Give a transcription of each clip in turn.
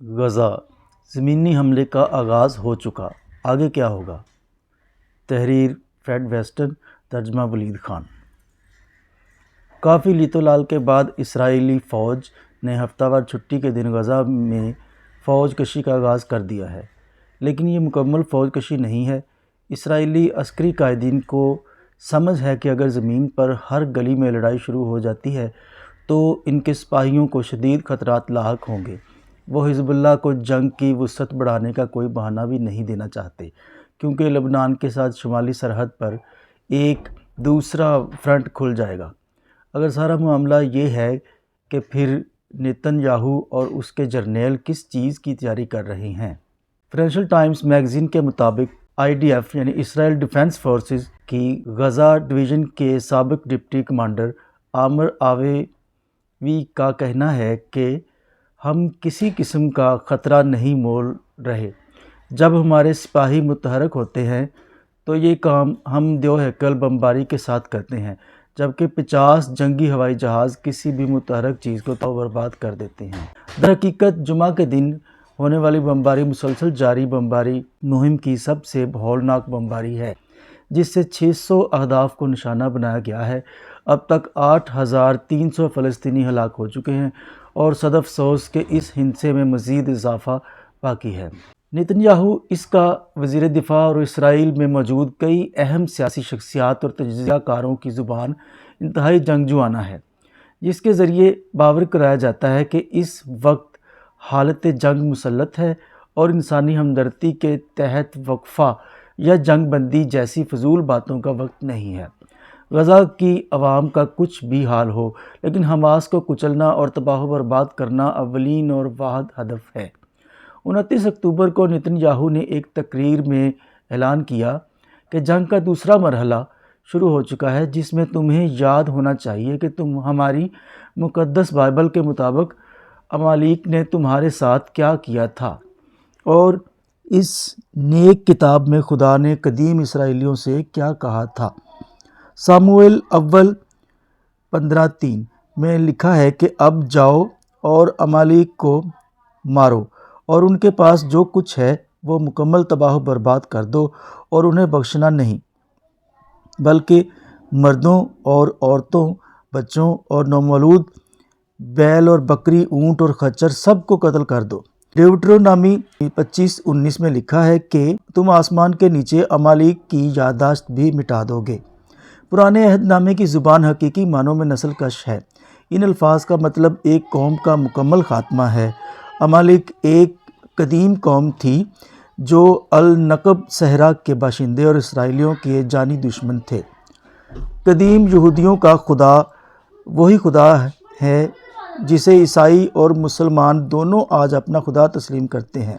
غزہ زمینی حملے کا آغاز ہو چکا، آگے کیا ہوگا؟ تحریر فریڈ ویسٹن، ترجمہ ولید خان۔ کافی لیت و لال کے بعد اسرائیلی فوج نے ہفتہ وار چھٹی کے دن غزہ میں فوج کشی کا آغاز کر دیا ہے، لیکن یہ مکمل فوج کشی نہیں ہے۔ اسرائیلی عسکری قائدین کو سمجھ ہے کہ اگر زمین پر ہر گلی میں لڑائی شروع ہو جاتی ہے تو ان کے سپاہیوں کو شدید خطرات لاحق ہوں گے۔ وہ حزب اللہ کو جنگ کی وسعت بڑھانے کا کوئی بہانہ بھی نہیں دینا چاہتے، کیونکہ لبنان کے ساتھ شمالی سرحد پر ایک دوسرا فرنٹ کھل جائے گا۔ اگر سارا معاملہ یہ ہے کہ پھر نیتن یاہو اور اس کے جرنیل کس چیز کی تیاری کر رہے ہیں؟ فائنینشل ٹائمز میگزین کے مطابق IDF یعنی اسرائیل ڈیفنس فورسز کی غزہ ڈویژن کے سابق ڈپٹی کمانڈر عامر آویوی کا کہنا ہے کہ ہم کسی قسم کا خطرہ نہیں مول رہے۔ جب ہمارے سپاہی متحرک ہوتے ہیں تو یہ کام ہم دیو ہیکل بمباری کے ساتھ کرتے ہیں، جبکہ 50 جنگی ہوائی جہاز کسی بھی متحرک چیز کو تو برباد کر دیتے ہیں۔ در حقیقت جمعہ کے دن ہونے والی بمباری مسلسل جاری بمباری مہم کی سب سے ہولناک بمباری ہے، جس سے 600 اہداف کو نشانہ بنایا گیا ہے۔ اب تک 8300 فلسطینی ہلاک ہو چکے ہیں اور صد افسوس کہ اس حادثے میں مزید اضافہ باقی ہے۔ نیتن یاہو، اس کا وزیر دفاع اور اسرائیل میں موجود کئی اہم سیاسی شخصیات اور تجزیہ کاروں کی زبان انتہائی جنگجوانہ ہے، جس کے ذریعے باور کرایا جاتا ہے کہ اس وقت حالت جنگ مسلط ہے اور انسانی ہمدردی کے تحت وقفہ یا جنگ بندی جیسی فضول باتوں کا وقت نہیں ہے۔ غزہ کی عوام کا کچھ بھی حال ہو، لیکن حماس کو کچلنا اور تباہ و برباد کرنا اولین اور واحد ہدف ہے۔ 29 اکتوبر کو نیتن یاہو نے ایک تقریر میں اعلان کیا کہ جنگ کا دوسرا مرحلہ شروع ہو چکا ہے، جس میں تمہیں یاد ہونا چاہیے کہ ہماری مقدس بائبل کے مطابق عمالیق نے تمہارے ساتھ کیا کیا تھا، اور اس نیک کتاب میں خدا نے قدیم اسرائیلیوں سے کیا کہا تھا۔ ساموئیل اول 15:3 میں لکھا ہے کہ اب جاؤ اور عمالیق کو مارو اور ان کے پاس جو کچھ ہے وہ مکمل تباہ و برباد کر دو، اور انہیں بخشنا نہیں، بلکہ مردوں اور عورتوں، بچوں اور نومولود، بیل اور بکری، اونٹ اور خچر، سب کو قتل کر دو۔ ڈیوٹرونامی 25:19 میں لکھا ہے کہ تم آسمان کے نیچے عمالیق کی یادداشت بھی مٹا دو گے۔ پرانے عہد نامے کی زبان حقیقی معنوں میں نسل کش ہے۔ ان الفاظ کا مطلب ایک قوم کا مکمل خاتمہ ہے۔ عمالیق ایک قدیم قوم تھی جو النقب صحرا کے باشندے اور اسرائیلیوں کے جانی دشمن تھے۔ قدیم یہودیوں کا خدا وہی خدا ہے جسے عیسائی اور مسلمان دونوں آج اپنا خدا تسلیم کرتے ہیں۔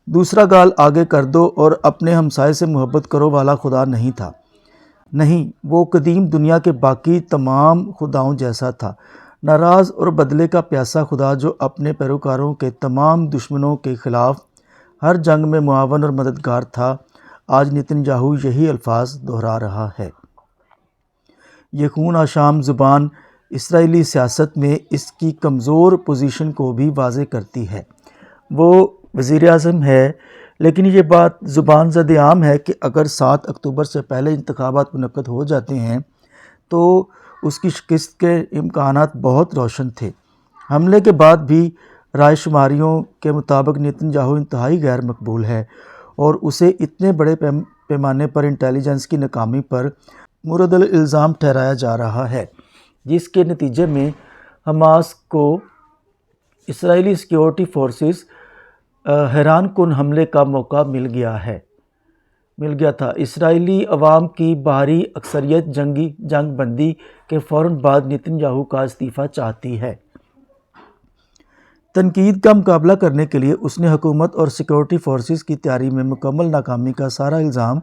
دوسرا گال آگے کر دو اور اپنے ہمسائے سے محبت کرو والا خدا نہیں تھا۔ نہیں، وہ قدیم دنیا کے باقی تمام خداؤں جیسا تھا، ناراض اور بدلے کا پیاسا خدا جو اپنے پیروکاروں کے تمام دشمنوں کے خلاف ہر جنگ میں معاون اور مددگار تھا۔ آج نیتن یاہو یہی الفاظ دہرا رہا ہے۔ یہ خون آشام زبان اسرائیلی سیاست میں اس کی کمزور پوزیشن کو بھی واضح کرتی ہے۔ وہ وزیر اعظم ہے، لیکن یہ بات زبان زد عام ہے کہ اگر 7 اکتوبر سے پہلے انتخابات منعقد ہو جاتے ہیں تو اس کی شکست کے امکانات بہت روشن تھے۔ حملے کے بعد بھی رائے شماریوں کے مطابق نیتن یاہو انتہائی غیر مقبول ہے، اور اسے اتنے بڑے پیمانے پر انٹیلیجنس کی ناکامی پر مورد الزام ٹھہرایا جا رہا ہے، جس کے نتیجے میں حماس کو اسرائیلی سیکیورٹی فورسز حیران کن حملے کا موقع مل گیا تھا۔ اسرائیلی عوام کی باہری اکثریت جنگ بندی کے فوراً بعد نیتن یاہو کا استعفیٰ چاہتی ہے۔ تنقید کا مقابلہ کرنے کے لیے اس نے حکومت اور سیکیورٹی فورسز کی تیاری میں مکمل ناکامی کا سارا الزام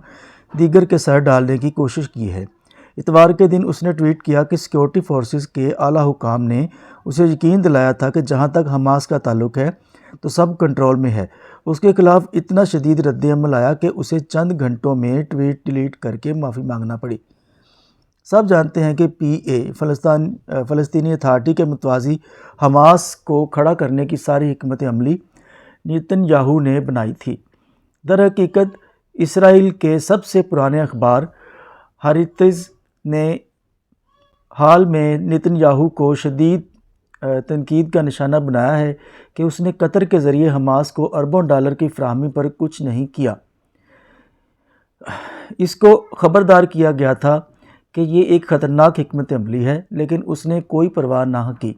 دیگر کے سر ڈالنے کی کوشش کی ہے۔ اتوار کے دن اس نے ٹویٹ کیا کہ سیکیورٹی فورسز کے اعلیٰ حکام نے اسے یقین دلایا تھا کہ جہاں تک حماس کا تعلق ہے تو سب کنٹرول میں ہے۔ اس کے خلاف اتنا شدید رد عمل آیا کہ اسے چند گھنٹوں میں ٹویٹ ڈیلیٹ کر کے معافی مانگنا پڑی۔ سب جانتے ہیں کہ PA فلسطینی اتھارٹی کے متوازی حماس کو کھڑا کرنے کی ساری حکمت عملی نیتن یاہو نے بنائی تھی۔ در حقیقت اسرائیل کے سب سے پرانے اخبار ہاریتز نے حال میں نیتن یاہو کو شدید تنقید کا نشانہ بنایا ہے کہ اس نے قطر کے ذریعے حماس کو اربوں ڈالر کی فراہمی پر کچھ نہیں کیا۔ اس کو خبردار کیا گیا تھا کہ یہ ایک خطرناک حکمت عملی ہے، لیکن اس نے کوئی پرواہ نہ کی،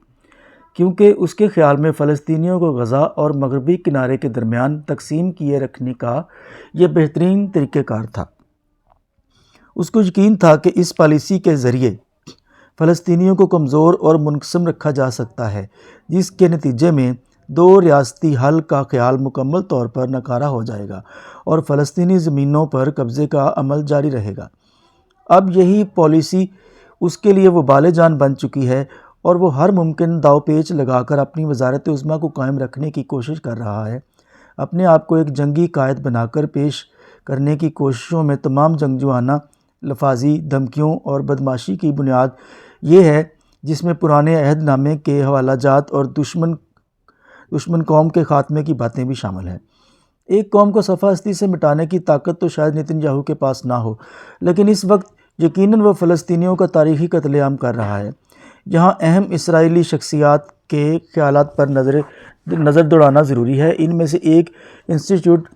کیونکہ اس کے خیال میں فلسطینیوں کو غزہ اور مغربی کنارے کے درمیان تقسیم کیے رکھنے کا یہ بہترین طریقہ کار تھا۔ اس کو یقین تھا کہ اس پالیسی کے ذریعے فلسطینیوں کو کمزور اور منقسم رکھا جا سکتا ہے، جس کے نتیجے میں دو ریاستی حل کا خیال مکمل طور پر ناکارہ ہو جائے گا اور فلسطینی زمینوں پر قبضے کا عمل جاری رہے گا۔ اب یہی پالیسی اس کے لیے وبال جان بن چکی ہے اور وہ ہر ممکن داؤ پیچ لگا کر اپنی وزارت عظمیٰ کو قائم رکھنے کی کوشش کر رہا ہے۔ اپنے آپ کو ایک جنگی قائد بنا کر پیش کرنے کی کوششوں میں تمام جنگجوانہ لفاظی دھمکیوں اور بدمعاشی کی بنیاد یہ ہے، جس میں پرانے عہد نامے کے حوالہ جات اور دشمن قوم کے خاتمے کی باتیں بھی شامل ہیں۔ ایک قوم کو صفحہ ہستی سے مٹانے کی طاقت تو شاید نیتن یاہو کے پاس نہ ہو، لیکن اس وقت یقیناً وہ فلسطینیوں کا تاریخی قتل عام کر رہا ہے۔ یہاں اہم اسرائیلی شخصیات کے خیالات پر نظر دوڑانا ضروری ہے۔ ان میں سے ایک institute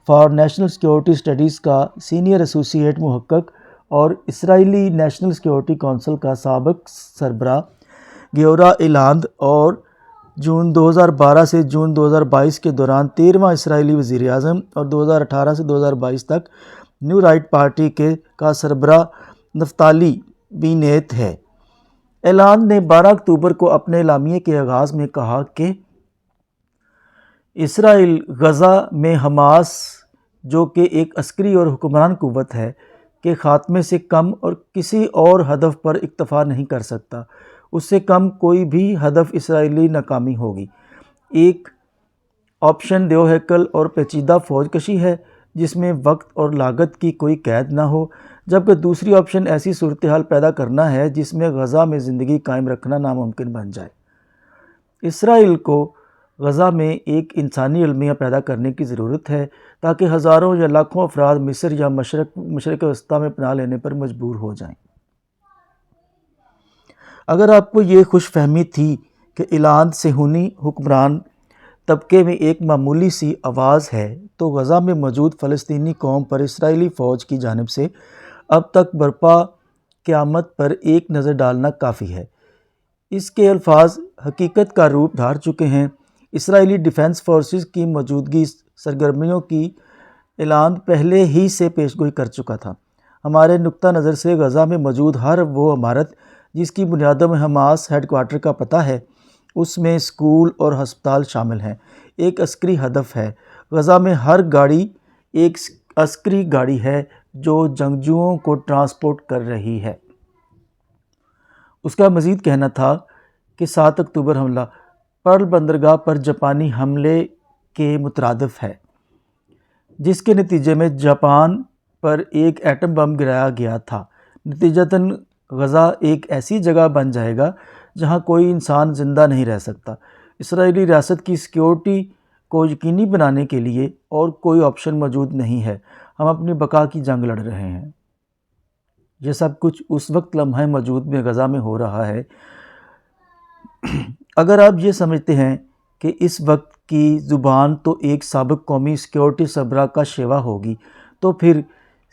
for national security studies کا سینئر ایسوسی ایٹ محقق اور اسرائیلی نیشنل سیکیورٹی کونسل کا سابق سربراہ گیورا ایلاند، اور جون 2012 سے جون 2022 کے دوران 13واں اسرائیلی وزیر اعظم اور 2018 سے 2022 تک نیو رائٹ پارٹی کا سربراہ نفتالی بینیت ہے۔ ایلاند نے 12 اکتوبر کو اپنے اعلامیے کے آغاز میں کہا کہ اسرائیل غزہ میں حماس، جو کہ ایک عسکری اور حکمران قوت ہے، کے خاتمے سے کم اور کسی اور ہدف پر اکتفا نہیں کر سکتا۔ اس سے کم کوئی بھی ہدف اسرائیلی ناکامی ہوگی۔ ایک آپشن دیو ہیکل اور پیچیدہ فوج کشی ہے، جس میں وقت اور لاگت کی کوئی قید نہ ہو، جبکہ دوسری آپشن ایسی صورتحال پیدا کرنا ہے جس میں غزہ میں زندگی قائم رکھنا ناممکن بن جائے۔ اسرائیل کو غزہ میں ایک انسانی المیہ پیدا کرنے کی ضرورت ہے تاکہ ہزاروں یا لاکھوں افراد مصر یا مشرق وسطیٰ میں پناہ لینے پر مجبور ہو جائیں۔ اگر آپ کو یہ خوش فہمی تھی کہ ایلاند صہیونی حکمران طبقے میں ایک معمولی سی آواز ہے، تو غزہ میں موجود فلسطینی قوم پر اسرائیلی فوج کی جانب سے اب تک برپا قیامت پر ایک نظر ڈالنا کافی ہے۔ اس کے الفاظ حقیقت کا روپ دھار چکے ہیں۔ اسرائیلی ڈیفنس فورسز کی موجودگی سرگرمیوں کی ایلاند پہلے ہی سے پیشگوئی کر چکا تھا۔ ہمارے نقطہ نظر سے غزہ میں موجود ہر وہ عمارت جس کی بنیادوں میں حماس ہیڈ کوارٹر کا پتہ ہے، اس میں اسکول اور ہسپتال شامل ہیں، ایک عسکری ہدف ہے۔ غزہ میں ہر گاڑی ایک عسکری گاڑی ہے جو جنگجوؤں کو ٹرانسپورٹ کر رہی ہے۔ اس کا مزید کہنا تھا کہ 7 اکتوبر حملہ پرل بندرگاہ پر جاپانی حملے کے مترادف ہے، جس کے نتیجے میں جاپان پر ایک ایٹم بم گرایا گیا تھا۔ نتیجتاً غزہ ایک ایسی جگہ بن جائے گا جہاں کوئی انسان زندہ نہیں رہ سکتا۔ اسرائیلی ریاست کی سیکیورٹی کو یقینی بنانے کے لیے اور کوئی آپشن موجود نہیں ہے۔ ہم اپنی بقا کی جنگ لڑ رہے ہیں۔ یہ سب کچھ اس وقت لمحہ موجود میں غزہ میں ہو رہا ہے۔ اگر آپ یہ سمجھتے ہیں کہ اس وقت کی زبان تو ایک سابق قومی سیکیورٹی سربراہ کا شیوا ہوگی، تو پھر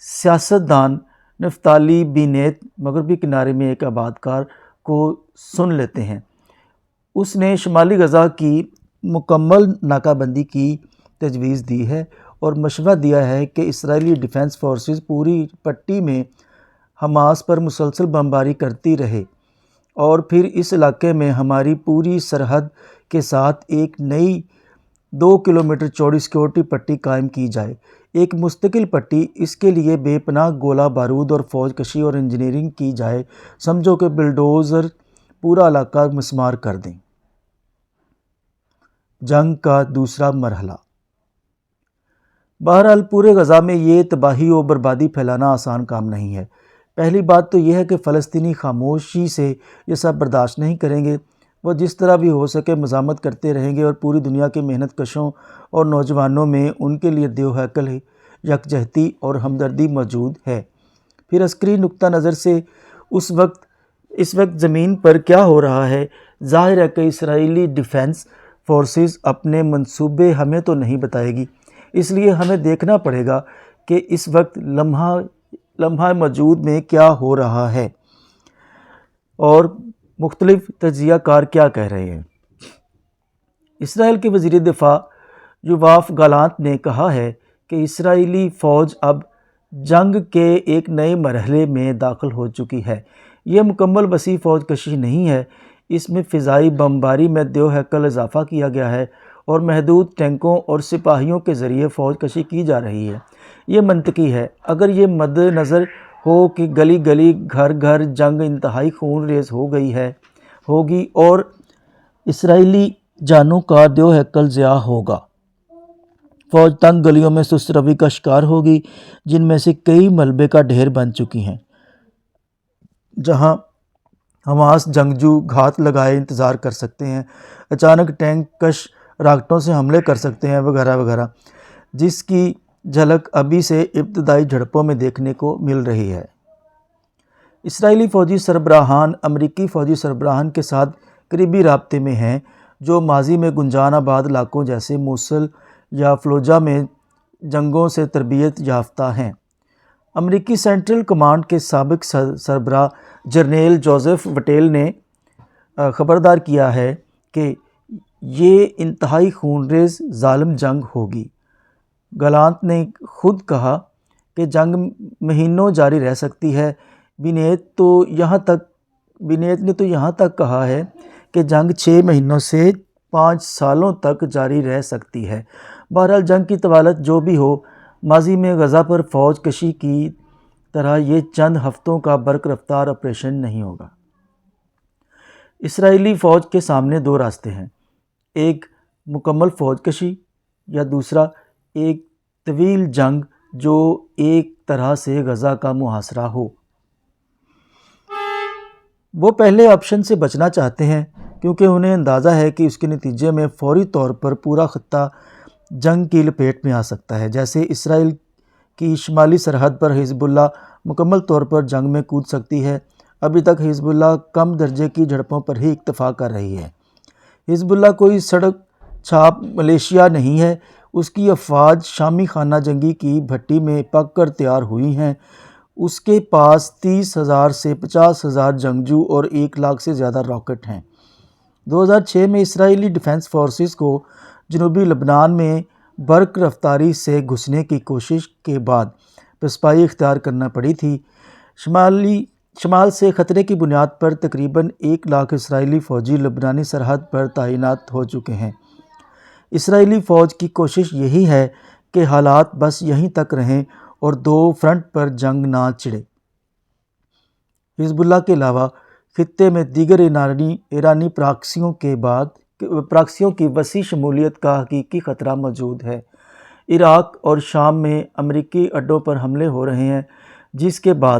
سیاستدان نفتالی بینیت مغربی کنارے میں ایک آباد کار کو سن لیتے ہیں۔ اس نے شمالی غزہ کی مکمل ناکہ بندی کی تجویز دی ہے اور مشورہ دیا ہے کہ اسرائیلی ڈیفنس فورسز پوری پٹی میں حماس پر مسلسل بمباری کرتی رہے اور پھر اس علاقے میں ہماری پوری سرحد کے ساتھ ایک نئی 2 کلومیٹر چوڑی سیکیورٹی پٹی قائم کی جائے، ایک مستقل پٹی۔ اس کے لیے بے پناہ گولہ بارود اور فوج کشی اور انجینئرنگ کی جائے، سمجھو کہ بلڈوزر پورا علاقہ مسمار کر دیں۔ جنگ کا دوسرا مرحلہ۔ بہرحال پورے غزہ میں یہ تباہی و بربادی پھیلانا آسان کام نہیں ہے۔ پہلی بات تو یہ ہے کہ فلسطینی خاموشی سے یہ سب برداشت نہیں کریں گے۔ وہ جس طرح بھی ہو سکے مزاحمت کرتے رہیں گے اور پوری دنیا کے محنت کشوں اور نوجوانوں میں ان کے لیے دیو ہیکل یکجہتی اور ہمدردی موجود ہے۔ پھر عسکری نقطہ نظر سے اس وقت زمین پر کیا ہو رہا ہے، ظاہر ہے کہ اسرائیلی ڈیفنس فورسز اپنے منصوبے ہمیں تو نہیں بتائے گی، اس لیے ہمیں دیکھنا پڑے گا کہ اس وقت لمحہ موجود میں کیا ہو رہا ہے اور مختلف تجزیہ کار کیا کہہ رہے ہیں۔ اسرائیل کے وزیر دفاع یوآف گالانت نے کہا ہے کہ اسرائیلی فوج اب جنگ کے ایک نئے مرحلے میں داخل ہو چکی ہے۔ یہ مکمل وسیع فوج کشی نہیں ہے، اس میں فضائی بمباری میں دیو ہیکل اضافہ کیا گیا ہے اور محدود ٹینکوں اور سپاہیوں کے ذریعے فوج کشی کی جا رہی ہے۔ یہ منطقی ہے اگر یہ مد نظر ہو کہ گلی گلی گھر گھر جنگ انتہائی خون ریز ہوگی اور اسرائیلی جانوں کا دیو ہیکل ضیاع ہوگا۔ فوج تنگ گلیوں میں سست روی کا شکار ہوگی، جن میں سے کئی ملبے کا ڈھیر بن چکی ہیں، جہاں حماس جنگجو گھات لگائے انتظار کر سکتے ہیں، اچانک ٹینک کش راکٹوں سے حملے کر سکتے ہیں وغیرہ وغیرہ، جس کی جھلک ابھی سے ابتدائی جھڑپوں میں دیکھنے کو مل رہی ہے۔ اسرائیلی فوجی سربراہان امریکی فوجی سربراہان کے ساتھ قریبی رابطے میں ہیں، جو ماضی میں گنجان آباد علاقوں جیسے موصل یا فلوجہ میں جنگوں سے تربیت یافتہ ہیں۔ امریکی سینٹرل کمانڈ کے سابق سربراہ جنرل جوزف وٹیل نے خبردار کیا ہے کہ یہ انتہائی خونریز ظالم جنگ ہوگی۔ گالانت نے خود کہا کہ جنگ مہینوں جاری رہ سکتی ہے۔ بینیت نے تو یہاں تک کہا ہے کہ جنگ 6 مہینوں سے 5 سالوں تک جاری رہ سکتی ہے۔ بہرحال جنگ کی طوالت جو بھی ہو، ماضی میں غزہ پر فوج کشی کی طرح یہ چند ہفتوں کا برق رفتار آپریشن نہیں ہوگا۔ اسرائیلی فوج کے سامنے 2 راستے ہیں، ایک مکمل فوج کشی یا دوسرا ایک طویل جنگ جو ایک طرح سے غزہ کا محاصرہ ہو۔ وہ پہلے آپشن سے بچنا چاہتے ہیں کیونکہ انہیں اندازہ ہے کہ اس کے نتیجے میں فوری طور پر پورا خطہ جنگ کی لپیٹ میں آ سکتا ہے، جیسے اسرائیل کی شمالی سرحد پر حزب اللہ مکمل طور پر جنگ میں کود سکتی ہے۔ ابھی تک حزب اللہ کم درجے کی جھڑپوں پر ہی اکتفا کر رہی ہے۔ حزب اللہ کوئی سڑک چھاپ ملیشیا نہیں ہے، اس کی افواج شامی خانہ جنگی کی بھٹی میں پک کر تیار ہوئی ہیں۔ اس کے پاس 30,000 سے 50,000 جنگجو اور 1 لاکھ سے زیادہ راکٹ ہیں۔ 2006 میں اسرائیلی ڈیفنس فورسز کو جنوبی لبنان میں برق رفتاری سے گھسنے کی کوشش کے بعد پسپائی اختیار کرنا پڑی تھی۔ شمال سے خطرے کی بنیاد پر تقریباً 1 لاکھ اسرائیلی فوجی لبنانی سرحد پر تعینات ہو چکے ہیں۔ اسرائیلی فوج کی کوشش یہی ہے کہ حالات بس یہیں تک رہیں اور 2 فرنٹ پر جنگ نہ چھڑے۔ حزب اللہ کے علاوہ خطے میں دیگر ایرانی پراکسیوں کی وسیع شمولیت کا حقیقی خطرہ موجود ہے۔ عراق اور شام میں امریکی اڈوں پر حملے ہو رہے ہیں، جس کے بعد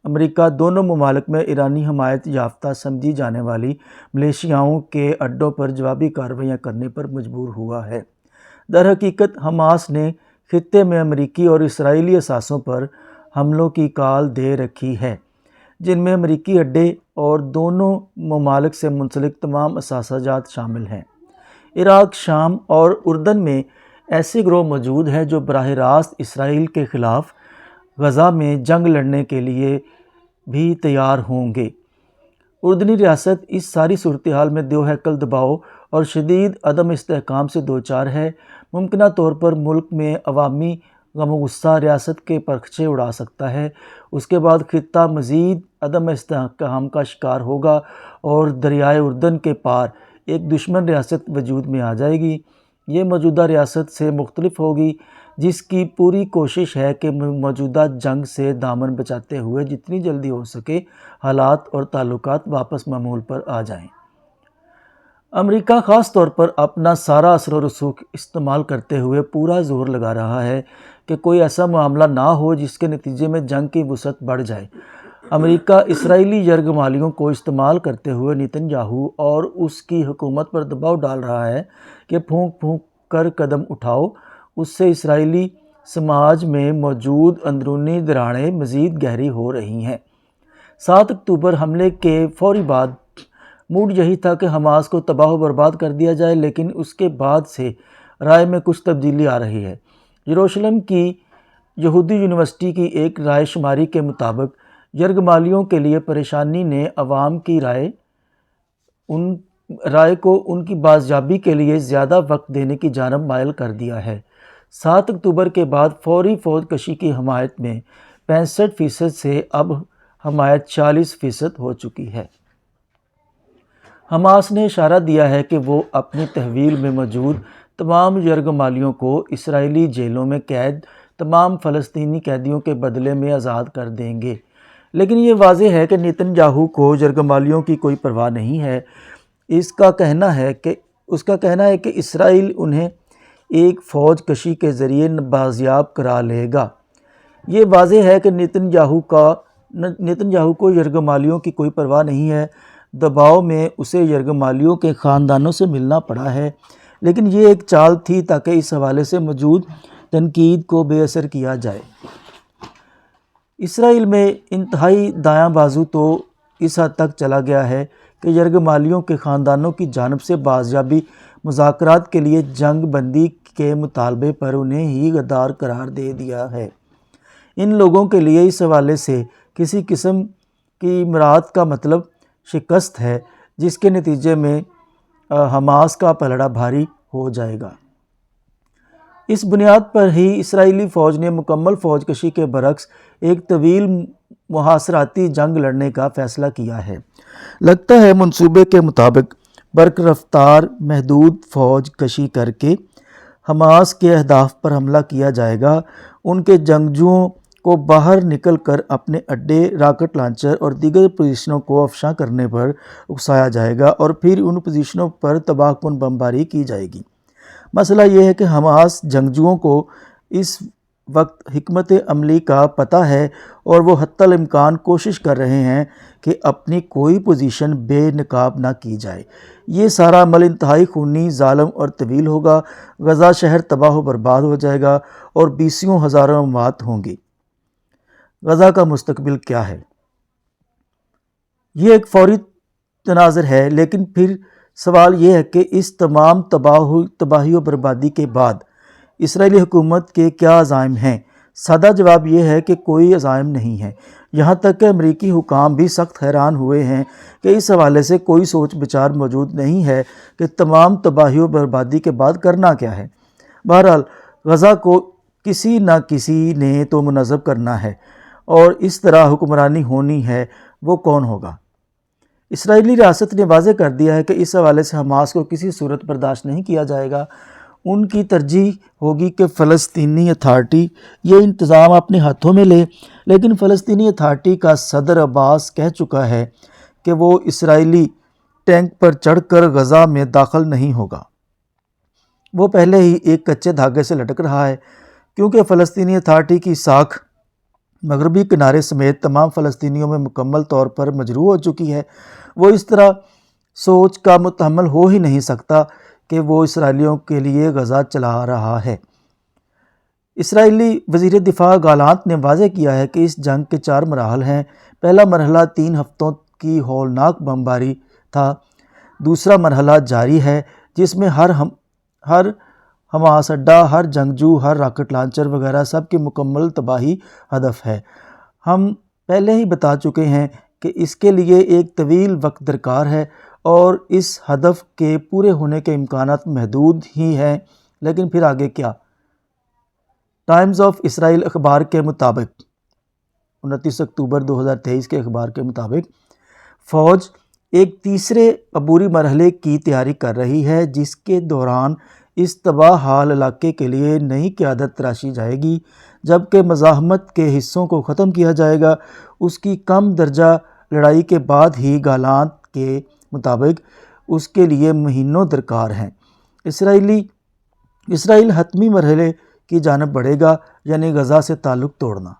امریکہ دونوں ممالک میں ایرانی حمایت یافتہ سمجھی جانے والی ملیشیاؤں کے اڈوں پر جوابی کارروائیاں کرنے پر مجبور ہوا ہے۔ در حقیقت حماس نے خطے میں امریکی اور اسرائیلی اثاثوں پر حملوں کی کال دے رکھی ہے، جن میں امریکی اڈے اور دونوں ممالک سے منسلک تمام اثاثہ جات شامل ہیں۔ عراق، شام اور اردن میں ایسے گروہ موجود ہیں جو براہ راست اسرائیل کے خلاف غزہ میں جنگ لڑنے کے لیے بھی تیار ہوں گے۔ اردنی ریاست اس ساری صورتحال میں دیو ہیکل دباؤ اور شدید عدم استحکام سے دوچار ہے۔ ممکنہ طور پر ملک میں عوامی غم و غصہ ریاست کے پرخچے اڑا سکتا ہے۔ اس کے بعد خطہ مزید عدم استحکام کا شکار ہوگا اور دریائے اردن کے پار ایک دشمن ریاست وجود میں آ جائے گی۔ یہ موجودہ ریاست سے مختلف ہوگی، جس کی پوری کوشش ہے کہ موجودہ جنگ سے دامن بچاتے ہوئے جتنی جلدی ہو سکے حالات اور تعلقات واپس معمول پر آ جائیں۔ امریکہ خاص طور پر اپنا سارا اثر و رسوخ استعمال کرتے ہوئے پورا زور لگا رہا ہے کہ کوئی ایسا معاملہ نہ ہو جس کے نتیجے میں جنگ کی وسعت بڑھ جائے۔ امریکہ اسرائیلی یرغمالیوں کو استعمال کرتے ہوئے نیتن یاہو اور اس کی حکومت پر دباؤ ڈال رہا ہے کہ پھونک پھونک کر قدم اٹھاؤ۔ اس سے اسرائیلی سماج میں موجود اندرونی دراڑیں مزید گہری ہو رہی ہیں۔ 7 اکتوبر حملے کے فوری بعد موڈ یہی تھا کہ حماس کو تباہ و برباد کر دیا جائے، لیکن اس کے بعد سے رائے میں کچھ تبدیلی آ رہی ہے۔ یروشلم کی یہودی یونیورسٹی کی ایک رائے شماری کے مطابق یرغمالیوں کے لیے پریشانی نے عوام کی رائے کو ان کی بازیابی کے لیے زیادہ وقت دینے کی جانب مائل کر دیا ہے۔ 7 اکتوبر کے بعد فوری فوج کشی کی حمایت میں 65% سے اب حمایت 40% ہو چکی ہے۔ حماس نے اشارہ دیا ہے کہ وہ اپنی تحویل میں موجود تمام یرغمالیوں کو اسرائیلی جیلوں میں قید تمام فلسطینی قیدیوں کے بدلے میں آزاد کر دیں گے، لیکن یہ واضح ہے کہ نیتن یاہو کو یرغمالیوں کی کوئی پرواہ نہیں ہے۔ اس کا کہنا ہے کہ اسرائیل انہیں ایک فوج کشی کے ذریعے بازیاب کرا لے گا۔ یہ واضح ہے کہ نیتن یاہو کو یرغمالیوں کی کوئی پرواہ نہیں ہے۔ دباؤ میں اسے یرغمالیوں کے خاندانوں سے ملنا پڑا ہے، لیکن یہ ایک چال تھی تاکہ اس حوالے سے موجود تنقید کو بے اثر کیا جائے۔ اسرائیل میں انتہائی دایاں بازو تو اس حد تک چلا گیا ہے کہ یرغمالیوں کے خاندانوں کی جانب سے بازیابی مذاکرات کے لیے جنگ بندی کے مطالبے پر انہیں ہی غدار قرار دے دیا ہے۔ ان لوگوں کے لیے اس حوالے سے کسی قسم کی مراد کا مطلب شکست ہے، جس کے نتیجے میں حماس کا پلڑا بھاری ہو جائے گا۔ اس بنیاد پر ہی اسرائیلی فوج نے مکمل فوج کشی کے برعکس ایک طویل محاصراتی جنگ لڑنے کا فیصلہ کیا ہے۔ لگتا ہے منصوبے کے مطابق برق رفتار محدود فوج کشی کر کے حماس کے اہداف پر حملہ کیا جائے گا۔ ان کے جنگجوؤں کو باہر نکل کر اپنے اڈے، راکٹ لانچر اور دیگر پوزیشنوں کو افشاں کرنے پر اکسایا جائے گا اور پھر ان پوزیشنوں پر تباہ کن بمباری کی جائے گی۔ مسئلہ یہ ہے کہ حماس جنگجوؤں کو اس وقت حکمت عملی کا پتہ ہے اور وہ حتی الامکان کوشش کر رہے ہیں کہ اپنی کوئی پوزیشن بے نقاب نہ کی جائے۔ یہ سارا عمل انتہائی خونی، ظالم اور طویل ہوگا۔ غزہ شہر تباہ و برباد ہو جائے گا اور بیسیوں ہزاروں اموات ہوں گی۔ غزہ کا مستقبل کیا ہے؟ یہ ایک فوری تناظر ہے، لیکن پھر سوال یہ ہے کہ اس تمام تباہی و بربادی کے بعد اسرائیلی حکومت کے کیا عزائم ہیں؟ سادہ جواب یہ ہے کہ کوئی عزائم نہیں ہے۔ یہاں تک کہ امریکی حکام بھی سخت حیران ہوئے ہیں کہ اس حوالے سے کوئی سوچ بچار موجود نہیں ہے کہ تمام تباہی و بربادی کے بعد کرنا کیا ہے۔ بہرحال غزہ کو کسی نہ کسی نے تو منظم کرنا ہے، اور اس طرح حکمرانی ہونی ہے۔ وہ کون ہوگا؟ اسرائیلی ریاست نے واضح کر دیا ہے کہ اس حوالے سے حماس کو کسی صورت برداشت نہیں کیا جائے گا۔ ان کی ترجیح ہوگی کہ فلسطینی اتھارٹی یہ انتظام اپنے ہاتھوں میں لے، لیکن فلسطینی اتھارٹی کا صدر عباس کہہ چکا ہے کہ وہ اسرائیلی ٹینک پر چڑھ کر غزہ میں داخل نہیں ہوگا۔ وہ پہلے ہی ایک کچے دھاگے سے لٹک رہا ہے، کیونکہ فلسطینی اتھارٹی کی ساکھ مغربی کنارے سمیت تمام فلسطینیوں میں مکمل طور پر مجروح ہو چکی ہے۔ وہ اس طرح سوچ کا متحمل ہو ہی نہیں سکتا کہ وہ اسرائیلیوں کے لیے غزہ چلا رہا ہے۔ اسرائیلی وزیر دفاع گالانت نے واضح کیا ہے کہ اس جنگ کے 4 مراحل ہیں۔ پہلا مرحلہ 3 ہفتوں کی ہولناک بمباری تھا۔ دوسرا مرحلہ جاری ہے، جس میں ہر حماس اڈہ، ہر جنگجو، ہر راکٹ لانچر وغیرہ سب کی مکمل تباہی ہدف ہے۔ ہم پہلے ہی بتا چکے ہیں کہ اس کے لیے ایک طویل وقت درکار ہے اور اس ہدف کے پورے ہونے کے امکانات محدود ہی ہیں، لیکن پھر آگے کیا؟ ٹائمز آف اسرائیل اخبار کے مطابق 29 اکتوبر 2023 کے اخبار کے مطابق فوج ایک تیسرے عبوری مرحلے کی تیاری کر رہی ہے، جس کے دوران اس تباہ حال علاقے کے لیے نئی قیادت تراشی جائے گی، جبکہ مزاحمت کے حصوں کو ختم کیا جائے گا۔ اس کی کم درجہ لڑائی کے بعد ہی گالانت کے مطابق اس کے لیے مہینوں درکار ہیں۔ اسرائیل حتمی مرحلے کی جانب بڑھے گا، یعنی غزہ سے تعلق توڑنا۔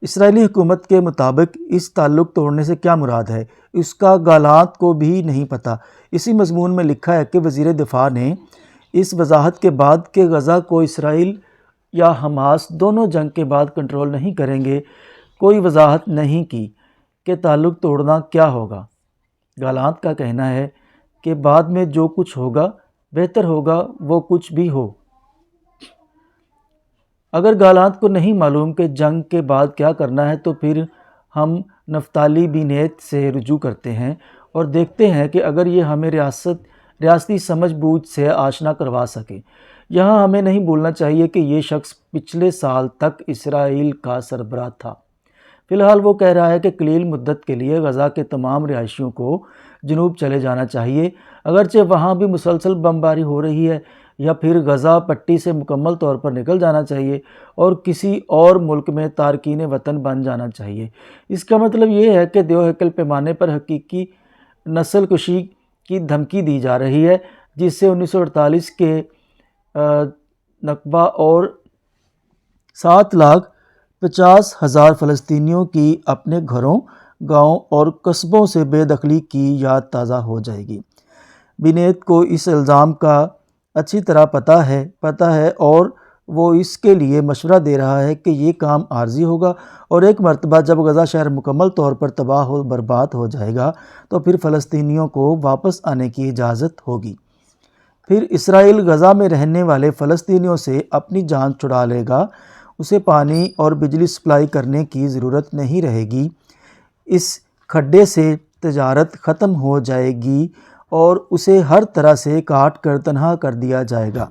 اسرائیلی حکومت کے مطابق اس تعلق توڑنے سے کیا مراد ہے، اس کا گالانت کو بھی نہیں پتہ۔ اسی مضمون میں لکھا ہے کہ وزیر دفاع نے اس وضاحت کے بعد کہ غزہ کو اسرائیل یا حماس دونوں جنگ کے بعد کنٹرول نہیں کریں گے، کوئی وضاحت نہیں کی کہ تعلق توڑنا کیا ہوگا۔ گالانت کا کہنا ہے کہ بعد میں جو کچھ ہوگا بہتر ہوگا، وہ کچھ بھی ہو۔ اگر گالانت کو نہیں معلوم کہ جنگ کے بعد کیا کرنا ہے تو پھر ہم نفتالی بینیت سے رجوع کرتے ہیں اور دیکھتے ہیں کہ اگر یہ ہمیں ریاستی سمجھ بوجھ سے آشنا کروا سکے۔ یہاں ہمیں نہیں بھولنا چاہیے کہ یہ شخص پچھلے سال تک اسرائیل کا سربراہ تھا۔ فی الحال وہ کہہ رہا ہے کہ قلیل مدت کے لیے غزہ کے تمام رہائشیوں کو جنوب چلے جانا چاہیے، اگرچہ وہاں بھی مسلسل بمباری ہو رہی ہے، یا پھر غزہ پٹی سے مکمل طور پر نکل جانا چاہیے اور کسی اور ملک میں تارکین وطن بن جانا چاہیے۔ اس کا مطلب یہ ہے کہ دیو ہیکل پیمانے پر حقیقی نسل کشی کی دھمکی دی جا رہی ہے، جس سے 1948 کے نکبہ اور 7,50,000 فلسطینیوں کی اپنے گھروں، گاؤں اور قصبوں سے بے دخلی کی یاد تازہ ہو جائے گی۔ بینیت کو اس الزام کا اچھی طرح پتہ ہے اور وہ اس کے لیے مشورہ دے رہا ہے کہ یہ کام عارضی ہوگا، اور ایک مرتبہ جب غزہ شہر مکمل طور پر تباہ و برباد ہو جائے گا تو پھر فلسطینیوں کو واپس آنے کی اجازت ہوگی۔ پھر اسرائیل غزہ میں رہنے والے فلسطینیوں سے اپنی جان چھڑا لے گا، اسے پانی اور بجلی سپلائی کرنے کی ضرورت نہیں رہے گی، اس کھڈے سے تجارت ختم ہو جائے گی اور اسے ہر طرح سے کاٹ کر تنہا کر دیا جائے گا۔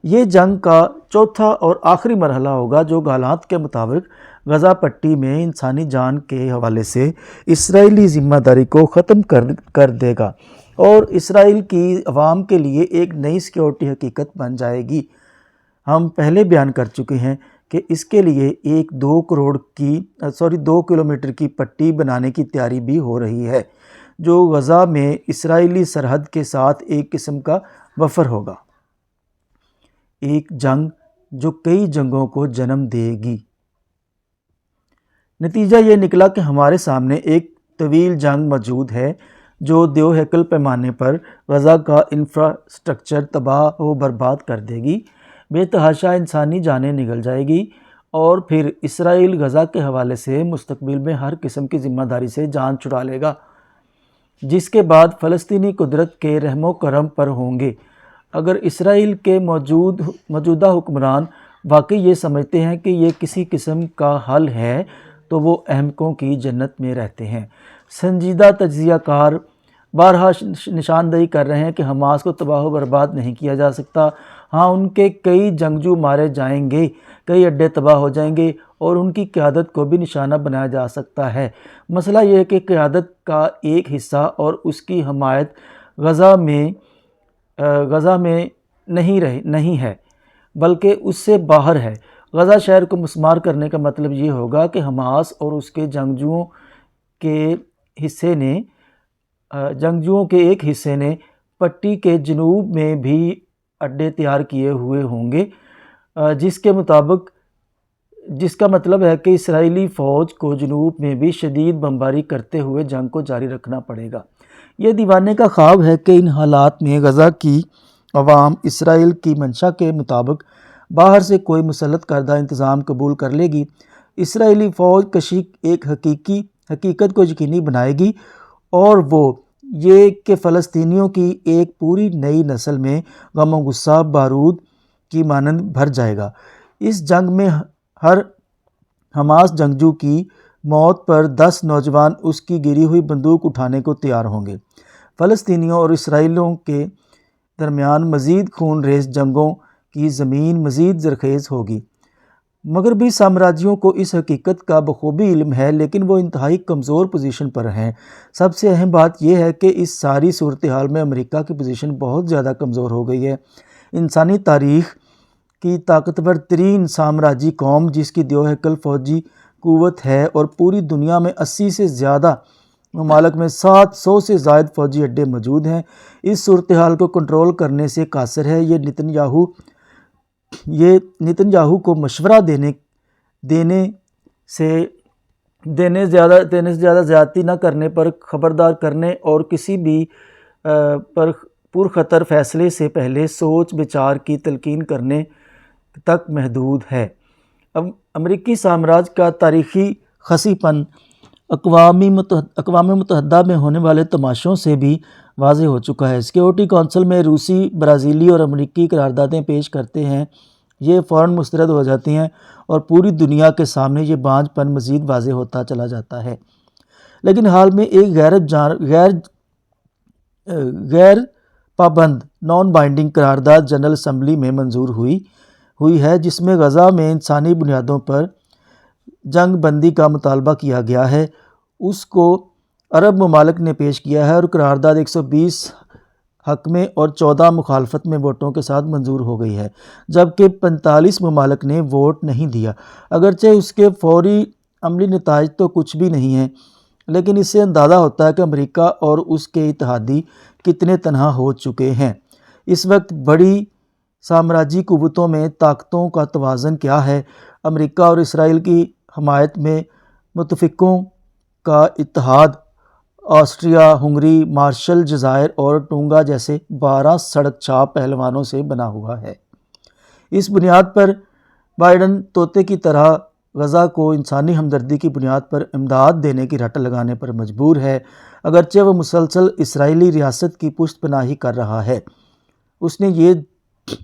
یہ جنگ کا چوتھا اور آخری مرحلہ ہوگا جو گالانت کے مطابق غزہ پٹی میں انسانی جان کے حوالے سے اسرائیلی ذمہ داری کو ختم کر دے گا اور اسرائیل کی عوام کے لیے ایک نئی سیکیورٹی حقیقت بن جائے گی۔ ہم پہلے بیان کر چکے ہیں کہ اس کے لیے ایک 2 کلومیٹر کی پٹی بنانے کی تیاری بھی ہو رہی ہے، جو غزہ میں اسرائیلی سرحد کے ساتھ ایک قسم کا بفر ہوگا۔ ایک جنگ جو کئی جنگوں کو جنم دے گی۔ نتیجہ یہ نکلا کہ ہمارے سامنے ایک طویل جنگ موجود ہے جو دیو ہیکل پیمانے پر غزہ کا انفراسٹرکچر تباہ و برباد کر دے گی، بے تحاشا انسانی جانیں نگل جائے گی، اور پھر اسرائیل غزہ کے حوالے سے مستقبل میں ہر قسم کی ذمہ داری سے جان چھڑا لے گا، جس کے بعد فلسطینی قدرت کے رحم و کرم پر ہوں گے۔ اگر اسرائیل کے موجودہ حکمران واقعی یہ سمجھتے ہیں کہ یہ کسی قسم کا حل ہے تو وہ احمقوں کی جنت میں رہتے ہیں۔ سنجیدہ تجزیہ کار بارہا نشاندہی کر رہے ہیں کہ حماس کو تباہ و برباد نہیں کیا جا سکتا۔ ہاں، ان کے کئی جنگجو مارے جائیں گے، کئی اڈے تباہ ہو جائیں گے اور ان کی قیادت کو بھی نشانہ بنایا جا سکتا ہے۔ مسئلہ یہ ہے کہ قیادت کا ایک حصہ اور اس کی حمایت غزہ میں نہیں ہے بلکہ اس سے باہر ہے۔ غزہ شہر کو مسمار کرنے کا مطلب یہ ہوگا کہ حماس اور اس کے جنگجوؤں کے ایک حصے نے پٹی کے جنوب میں بھی اڈے تیار کیے ہوئے ہوں گے، جس کا مطلب ہے کہ اسرائیلی فوج کو جنوب میں بھی شدید بمباری کرتے ہوئے جنگ کو جاری رکھنا پڑے گا۔ یہ دیوانے کا خواب ہے کہ ان حالات میں غزہ کی عوام اسرائیل کی منشا کے مطابق باہر سے کوئی مسلط کردہ انتظام قبول کر لے گی۔ اسرائیلی فوج کشی ایک حقیقت کو یقینی بنائے گی، اور وہ یہ کہ فلسطینیوں کی ایک پوری نئی نسل میں غم و غصہ بارود کی مانند بھر جائے گا۔ اس جنگ میں ہر حماس جنگجو کی موت پر 10 نوجوان اس کی گری ہوئی بندوق اٹھانے کو تیار ہوں گے۔ فلسطینیوں اور اسرائیلیوں کے درمیان مزید خون ریز جنگوں کی زمین مزید زرخیز ہوگی۔ مغربی سامراجیوں کو اس حقیقت کا بخوبی علم ہے، لیکن وہ انتہائی کمزور پوزیشن پر ہیں۔ سب سے اہم بات یہ ہے کہ اس ساری صورتحال میں امریکہ کی پوزیشن بہت زیادہ کمزور ہو گئی ہے۔ انسانی تاریخ کی طاقتور ترین سامراجی قوم، جس کی دیو ہیکل فوجی قوت ہے اور پوری دنیا میں 80 سے زیادہ ممالک میں 700 سے زائد فوجی اڈے موجود ہیں، اس صورتحال کو کنٹرول کرنے سے قاصر ہے۔ یہ نتن یاہو کو مشورہ دینے سے دینے سے زیادہ زیادتی نہ کرنے پر خبردار کرنے اور کسی بھی پر پرخطر فیصلے سے پہلے سوچ بچار کی تلقین کرنے تک محدود ہے۔ امریکی سامراج کا تاریخی خسی پن اقوام متحدہ میں ہونے والے تماشوں سے بھی واضح ہو چکا ہے۔ سیکیورٹی کونسل میں روسی، برازیلی اور امریکی قراردادیں پیش کرتے ہیں، یہ فوراً مسترد ہو جاتی ہیں اور پوری دنیا کے سامنے یہ بانجھ پن مزید واضح ہوتا چلا جاتا ہے۔ لیکن حال میں ایک غیر پابند نان بائنڈنگ قرارداد جنرل اسمبلی میں منظور ہوئی ہے، جس میں غزہ میں انسانی بنیادوں پر جنگ بندی کا مطالبہ کیا گیا ہے۔ اس کو عرب ممالک نے پیش کیا ہے اور قرارداد 120 حق میں اور 14 مخالفت میں ووٹوں کے ساتھ منظور ہو گئی ہے، جبکہ 45 ممالک نے ووٹ نہیں دیا۔ اگرچہ اس کے فوری عملی نتائج تو کچھ بھی نہیں ہیں، لیکن اس سے اندازہ ہوتا ہے کہ امریکہ اور اس کے اتحادی کتنے تنہا ہو چکے ہیں۔ اس وقت بڑی سامراجی قوتوں میں طاقتوں کا توازن کیا ہے؟ امریکہ اور اسرائیل کی حمایت میں متفقوں کا اتحاد آسٹریا ہنگری، مارشل جزائر اور ٹونگا جیسے 12 سڑک چھاپ پہلوانوں سے بنا ہوا ہے۔ اس بنیاد پر بائیڈن طوطے کی طرح غزہ کو انسانی ہمدردی کی بنیاد پر امداد دینے کی رٹ لگانے پر مجبور ہے، اگرچہ وہ مسلسل اسرائیلی ریاست کی پشت پناہی کر رہا ہے۔ اس نے یہ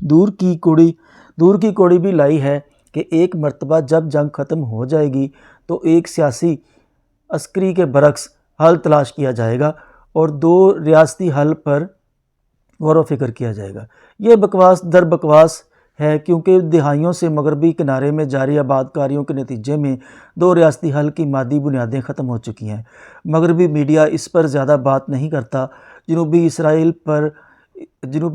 دور کی کوڑی بھی لائی ہے کہ ایک مرتبہ جب جنگ ختم ہو جائے گی تو ایک سیاسی عسکری کے برعکس حل تلاش کیا جائے گا اور 2 ریاستی حل پر غور و فکر کیا جائے گا۔ یہ بکواس در بکواس ہے، کیونکہ دہائیوں سے مغربی کنارے میں جاری آباد کاریوں کے نتیجے میں 2 ریاستی حل کی مادی بنیادیں ختم ہو چکی ہیں۔ مغربی میڈیا اس پر زیادہ بات نہیں کرتا۔ جنوبی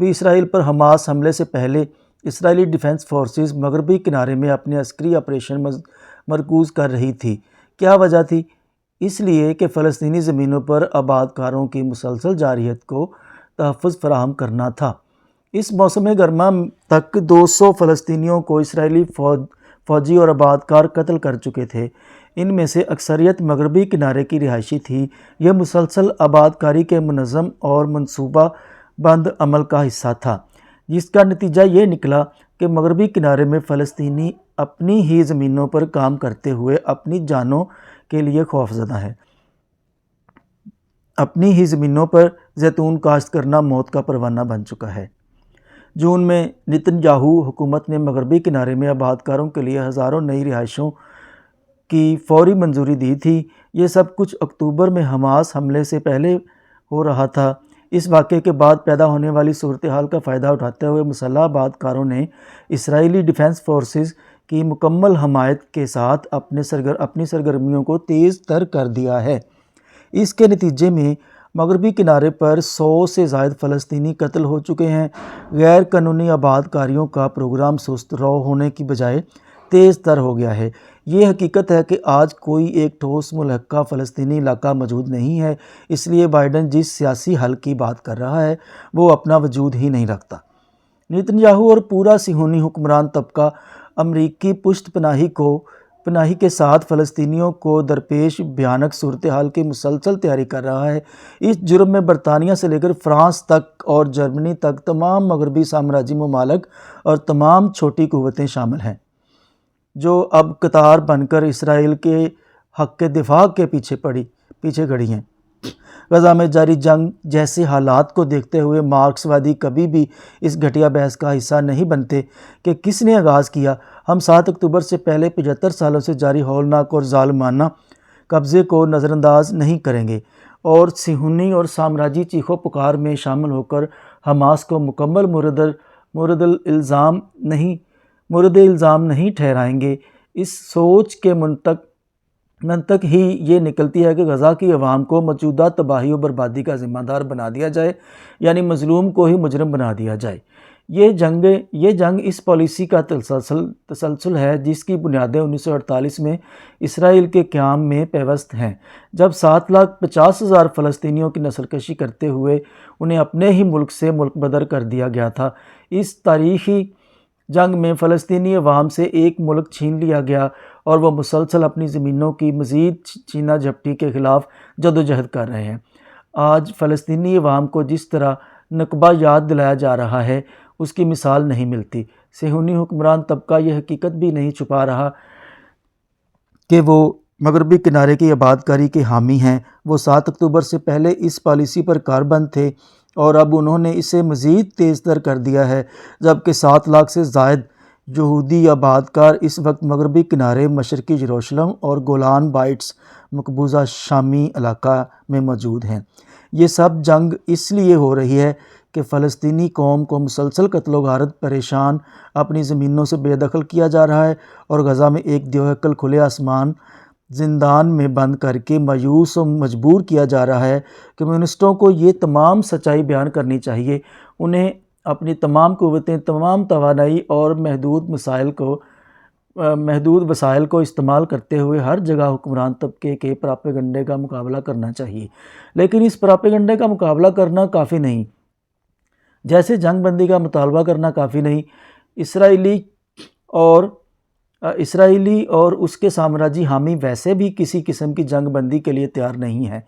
اسرائیل پر حماس حملے سے پہلے اسرائیلی ڈیفنس فورسز مغربی کنارے میں اپنے عسکری آپریشن مرکوز کر رہی تھی۔ کیا وجہ تھی؟ اس لیے کہ فلسطینی زمینوں پر آباد کاروں کی مسلسل جارحیت کو تحفظ فراہم کرنا تھا۔ اس موسم گرما تک 200 فلسطینیوں کو اسرائیلی فوجی اور آباد کار قتل کر چکے تھے۔ ان میں سے اکثریت مغربی کنارے کی رہائشی تھی۔ یہ مسلسل آباد کاری کے منظم اور منصوبہ بند عمل کا حصہ تھا، جس کا نتیجہ یہ نکلا کہ مغربی کنارے میں فلسطینی اپنی ہی زمینوں پر کام کرتے ہوئے اپنی جانوں کے لیے خوفزدہ ہیں۔ اپنی ہی زمینوں پر زیتون کاشت کرنا موت کا پروانہ بن چکا ہے۔ جون میں نتن یاہو حکومت نے مغربی کنارے میں آباد کاروں کے لیے ہزاروں نئی رہائشوں کی فوری منظوری دی تھی۔ یہ سب کچھ اکتوبر میں حماس حملے سے پہلے ہو رہا تھا۔ اس واقعے کے بعد پیدا ہونے والی صورتحال کا فائدہ اٹھاتے ہوئے مسلح آباد کاروں نے اسرائیلی ڈیفنس فورسز کی مکمل حمایت کے ساتھ اپنی سرگرمیوں کو تیز تر کر دیا ہے۔ اس کے نتیجے میں مغربی کنارے پر 100 سے زائد فلسطینی قتل ہو چکے ہیں۔ غیر قانونی آباد کاریوں کا پروگرام سست رو ہونے کی بجائے تیز تر ہو گیا ہے۔ یہ حقیقت ہے کہ آج کوئی ایک ٹھوس ملحقہ فلسطینی علاقہ موجود نہیں ہے، اس لیے بائیڈن جس سیاسی حل کی بات کر رہا ہے وہ اپنا وجود ہی نہیں رکھتا۔ نتن یاہو اور پورا صہیونی حکمران طبقہ امریکی پشت پناہی کے ساتھ فلسطینیوں کو درپیش بھیانک صورتحال کی مسلسل تیاری کر رہا ہے۔ اس جرم میں برطانیہ سے لے کر فرانس تک اور جرمنی تک تمام مغربی سامراجی ممالک اور تمام چھوٹی قوتیں شامل ہیں، جو اب قطار بن کر اسرائیل کے حق کے دفاع کے پیچھے کھڑی ہیں۔ غزہ میں جاری جنگ جیسے حالات کو دیکھتے ہوئے مارکس وادی کبھی بھی اس گھٹیا بحث کا حصہ نہیں بنتے کہ کس نے آغاز کیا۔ ہم 7 اکتوبر سے پہلے 75 سالوں سے جاری ہولناک اور ظالمانہ قبضے کو نظر انداز نہیں کریں گے اور صہیونی اور سامراجی چیخو پکار میں شامل ہو کر حماس کو مکمل مورد الزام نہیں ٹھہرائیں گے۔ اس سوچ کے منطق ہی یہ نکلتی ہے کہ غزہ کی عوام کو موجودہ تباہی و بربادی کا ذمہ دار بنا دیا جائے، یعنی مظلوم کو ہی مجرم بنا دیا جائے۔ یہ جنگ اس پالیسی کا تسلسل ہے جس کی بنیادیں 1948 میں اسرائیل کے قیام میں پیوست ہیں، جب 7,50,000 فلسطینیوں کی نسل کشی کرتے ہوئے انہیں اپنے ہی ملک سے ملک بدر کر دیا گیا تھا۔ اس تاریخی جنگ میں فلسطینی عوام سے ایک ملک چھین لیا گیا اور وہ مسلسل اپنی زمینوں کی مزید چھینا جھپٹی کے خلاف جدوجہد کر رہے ہیں۔ آج فلسطینی عوام کو جس طرح نکبہ یاد دلایا جا رہا ہے اس کی مثال نہیں ملتی۔ صہیونی حکمران طبقہ یہ حقیقت بھی نہیں چھپا رہا کہ وہ مغربی کنارے کی آباد کاری کے حامی ہیں۔ وہ 7 اکتوبر سے پہلے اس پالیسی پر کاربند تھے اور اب انہوں نے اسے مزید تیز تر کر دیا ہے، جبکہ 7 لاکھ سے زائد یہودی آباد کار اس وقت مغربی کنارے، مشرقی یروشلم اور گولان بائٹس مقبوضہ شامی علاقہ میں موجود ہیں۔ یہ سب جنگ اس لیے ہو رہی ہے کہ فلسطینی قوم کو مسلسل قتل و غارت، پریشان، اپنی زمینوں سے بے دخل کیا جا رہا ہے اور غزہ میں ایک دیوہکل کھلے آسمان زندان میں بند کر کے مایوس و مجبور کیا جا رہا ہے۔ کمیونسٹوں کو یہ تمام سچائی بیان کرنی چاہیے۔ انہیں اپنی تمام قوتیں، تمام توانائی اور محدود وسائل کو استعمال کرتے ہوئے ہر جگہ حکمران طبقے کے پراپیگنڈے کا مقابلہ کرنا چاہیے، لیکن اس پراپیگنڈے کا مقابلہ کرنا کافی نہیں، جیسے جنگ بندی کا مطالبہ کرنا کافی نہیں۔ اسرائیلی اور اس کے سامراجی حامی ویسے بھی کسی قسم کی جنگ بندی کے لیے تیار نہیں ہیں۔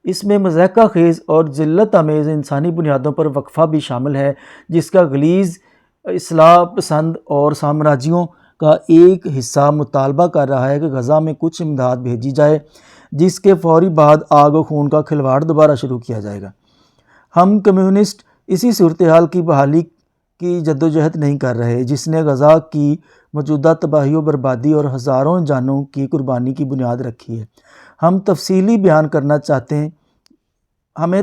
اس میں مضحکہ خیز اور ذلت آمیز انسانی بنیادوں پر وقفہ بھی شامل ہے، جس کا غلیظ اصلاح پسند اور سامراجیوں کا ایک حصہ مطالبہ کر رہا ہے کہ غزہ میں کچھ امداد بھیجی جائے، جس کے فوری بعد آگ و خون کا کھلواڑ دوبارہ شروع کیا جائے گا۔ ہم کمیونسٹ اسی صورتحال کی بحالی کی جدوجہد نہیں کر رہے جس نے غزہ کی موجودہ تباہی و بربادی اور ہزاروں جانوں کی قربانی کی بنیاد رکھی ہے۔ ہمیں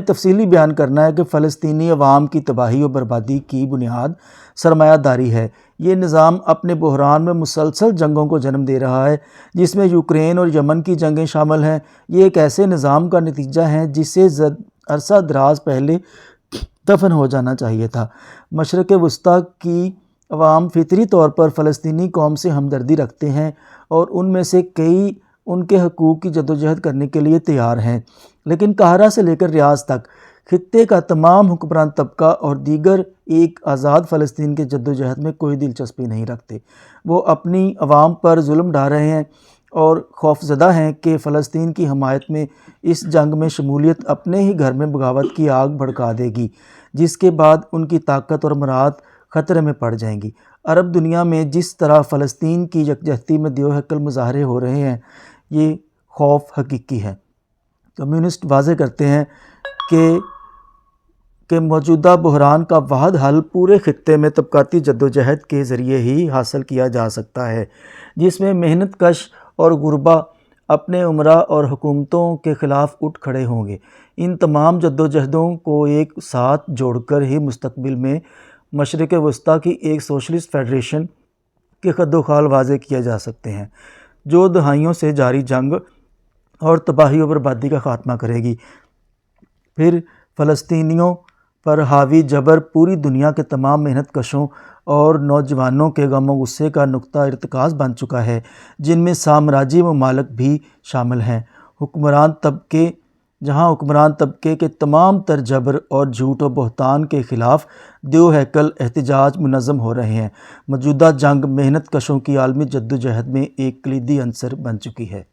تفصیلی بیان کرنا ہے کہ فلسطینی عوام کی تباہی و بربادی کی بنیاد سرمایہ داری ہے۔ یہ نظام اپنے بحران میں مسلسل جنگوں کو جنم دے رہا ہے، جس میں یوکرین اور یمن کی جنگیں شامل ہیں۔ یہ ایک ایسے نظام کا نتیجہ ہے جسے عرصہ دراز پہلے دفن ہو جانا چاہیے تھا۔ مشرق وسطیٰ کی عوام فطری طور پر فلسطینی قوم سے ہمدردی رکھتے ہیں اور ان میں سے کئی ان کے حقوق کی جدوجہد کرنے کے لیے تیار ہیں، لیکن قاہرہ سے لے کر ریاض تک خطے کا تمام حکمران طبقہ اور دیگر ایک آزاد فلسطین کے جدوجہد میں کوئی دلچسپی نہیں رکھتے۔ وہ اپنی عوام پر ظلم ڈھا رہے ہیں اور خوفزدہ ہیں کہ فلسطین کی حمایت میں اس جنگ میں شمولیت اپنے ہی گھر میں بغاوت کی آگ بھڑکا دے گی، جس کے بعد ان کی طاقت اور مراعات خطرے میں پڑ جائیں گی۔ عرب دنیا میں جس طرح فلسطین کی یکجہتی میں دیوہکل مظاہرے ہو رہے ہیں، یہ خوف حقیقی ہے۔ کمیونسٹ واضح کرتے ہیں کہ موجودہ بحران کا واحد حل پورے خطے میں طبقاتی جدوجہد کے ذریعے ہی حاصل کیا جا سکتا ہے، جس میں محنت کش اور غربا اپنے امراء اور حکومتوں کے خلاف اٹھ کھڑے ہوں گے۔ ان تمام جدوجہدوں کو ایک ساتھ جوڑ کر ہی مستقبل میں مشرق وسطیٰ کی ایک سوشلسٹ فیڈریشن کے خد و خال واضح کیے جا سکتے ہیں، جو دہائیوں سے جاری جنگ اور تباہی و بربادی کا خاتمہ کرے گی۔ پھر فلسطینیوں پر حاوی جبر پوری دنیا کے تمام محنت کشوں اور نوجوانوں کے غم و غصے کا نقطہ ارتکاز بن چکا ہے، جن میں سامراجی ممالک بھی شامل ہیں۔ جہاں حکمران طبقے کے تمام تر جبر اور جھوٹ و بہتان کے خلاف دیوہیکل احتجاج منظم ہو رہے ہیں۔ موجودہ جنگ محنت کشوں کی عالمی جدوجہد میں ایک کلیدی عنصر بن چکی ہے۔